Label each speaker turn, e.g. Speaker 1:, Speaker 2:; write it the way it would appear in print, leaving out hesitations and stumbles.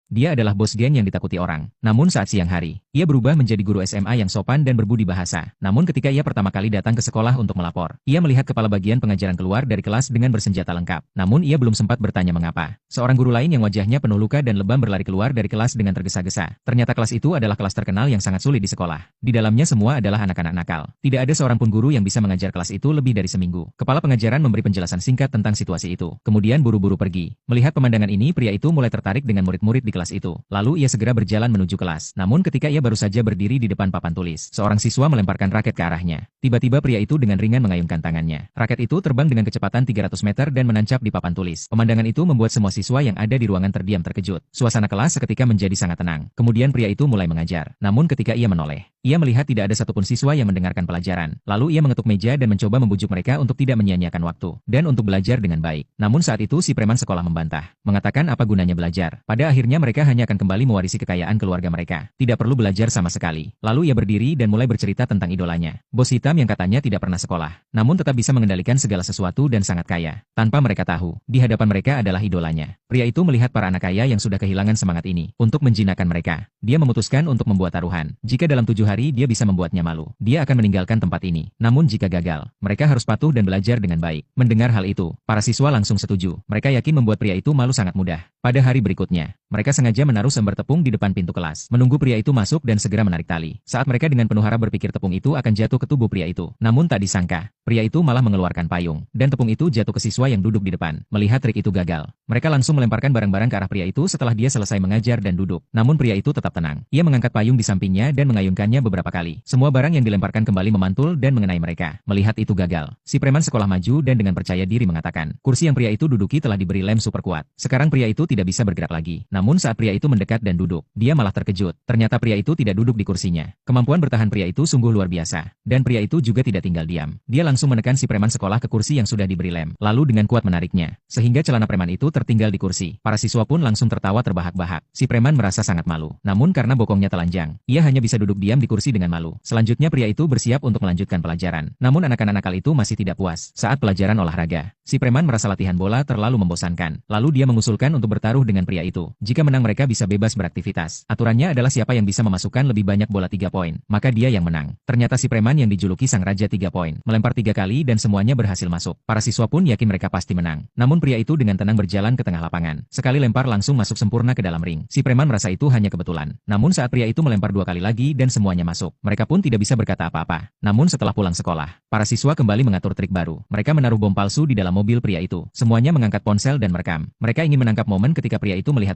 Speaker 1: Dia adalah bos geng yang ditakuti orang. Namun saat siang hari, ia berubah menjadi guru SMA yang sopan dan berbudi bahasa. Namun ketika ia pertama kali datang ke sekolah untuk melapor, ia melihat kepala bagian pengajaran keluar dari kelas dengan bersenjata lengkap. Namun ia belum sempat bertanya mengapa. Seorang guru lain yang wajahnya penuh luka dan lebam berlari keluar dari kelas dengan tergesa-gesa. Ternyata kelas itu adalah kelas terkenal yang sangat sulit di sekolah. Di dalamnya semua adalah anak-anak nakal. Tidak ada seorang pun guru yang bisa mengajar kelas itu lebih dari seminggu. Kepala pengajaran memberi penjelasan singkat tentang situasi itu. Kemudian buru-buru pergi. Melihat pemandangan ini, pria itu mulai tertarik dengan murid-murid di kelas itu. Lalu ia segera berjalan menuju kelas. Namun ketika ia baru saja berdiri di depan papan tulis, seorang siswa melemparkan raket ke arahnya. Tiba-tiba pria itu dengan ringan mengayunkan tangannya. Raket itu terbang dengan kecepatan 300 meter dan menancap di papan tulis. Pemandangan itu membuat semua siswa yang ada di ruangan terdiam terkejut. Suasana kelas seketika menjadi sangat tenang. Kemudian pria itu mulai mengajar. Namun ketika ia menoleh, ia melihat tidak ada satupun siswa yang mendengarkan pelajaran. Lalu ia mengetuk meja dan mencoba membujuk mereka untuk tidak menyia-nyiakan waktu dan untuk belajar dengan baik. Namun saat itu si preman sekolah membantah, mengatakan apa gunanya belajar. Pada akhirnya mereka hanya akan kembali mewarisi kekayaan keluarga mereka. Tidak perlu belajar sama sekali. Lalu ia berdiri dan mulai bercerita tentang idolanya. Bos hitam yang katanya tidak pernah sekolah, namun tetap bisa mengendalikan segala sesuatu dan sangat kaya. Tanpa mereka tahu, di hadapan mereka adalah idolanya. Pria itu melihat para anak kaya yang sudah kehilangan semangat ini untuk menjinakkan mereka. Dia memutuskan untuk membuat taruhan. Jika dalam 7 hari dia bisa membuatnya malu, dia akan meninggalkan tempat ini. Namun jika gagal, mereka harus patuh dan belajar dengan baik. Mendengar hal itu, para siswa langsung setuju. Mereka yakin membuat pria itu malu sangat mudah. Pada hari berikutnya, mereka sengaja menaruh selembar tepung di depan pintu kelas, menunggu pria itu masuk dan segera menarik tali. Saat mereka dengan penuh harap berpikir tepung itu akan jatuh ke tubuh pria itu, namun tak disangka, pria itu malah mengeluarkan payung, dan tepung itu jatuh ke siswa yang duduk di depan. Melihat trik itu gagal, mereka langsung melemparkan barang-barang ke arah pria itu setelah dia selesai mengajar dan duduk. Namun pria itu tetap tenang. Ia mengangkat payung di sampingnya dan mengayunkannya beberapa kali. Semua barang yang dilemparkan kembali memantul dan mengenai mereka. Melihat itu gagal, si preman sekolah maju dan dengan percaya diri mengatakan, kursi yang pria itu duduki telah diberi lem super kuat. Sekarang pria itu tidak bisa bergerak lagi. Namun saat pria itu mendekat dan duduk, dia malah terkejut. Ternyata pria itu tidak duduk di kursinya. Kemampuan bertahan pria itu sungguh luar biasa. Dan pria itu juga tidak tinggal diam. Dia langsung menekan si preman sekolah ke kursi yang sudah diberi lem, lalu dengan kuat menariknya, sehingga celana preman itu tertinggal di kursi. Para siswa pun langsung tertawa terbahak-bahak. Si preman merasa sangat malu. Namun karena bokongnya telanjang, ia hanya bisa duduk diam di kursi dengan malu. Selanjutnya pria itu bersiap untuk melanjutkan pelajaran. Namun anak-anak nakal itu masih tidak puas. Saat pelajaran olahraga, si preman merasa latihan bola terlalu membosankan. Lalu dia mengusulkan untuk bertaruh dengan pria itu. Jika menang mereka bisa bebas beraktivitas. Aturannya adalah siapa yang bisa memasukkan lebih banyak bola 3 poin, maka dia yang menang. Ternyata si preman yang dijuluki sang raja 3 poin, melempar 3 kali dan semuanya berhasil masuk. Para siswa pun yakin mereka pasti menang. Namun pria itu dengan tenang berjalan ke tengah lapangan. Sekali lempar langsung masuk sempurna ke dalam ring. Si preman merasa itu hanya kebetulan. Namun saat pria itu melempar 2 kali lagi dan semuanya masuk, mereka pun tidak bisa berkata apa-apa. Namun setelah pulang sekolah, para siswa kembali mengatur trik baru. Mereka menaruh bom palsu di dalam mobil pria itu. Semuanya mengangkat ponsel dan merekam. Mereka ingin menangkap momen ketika pria itu melihat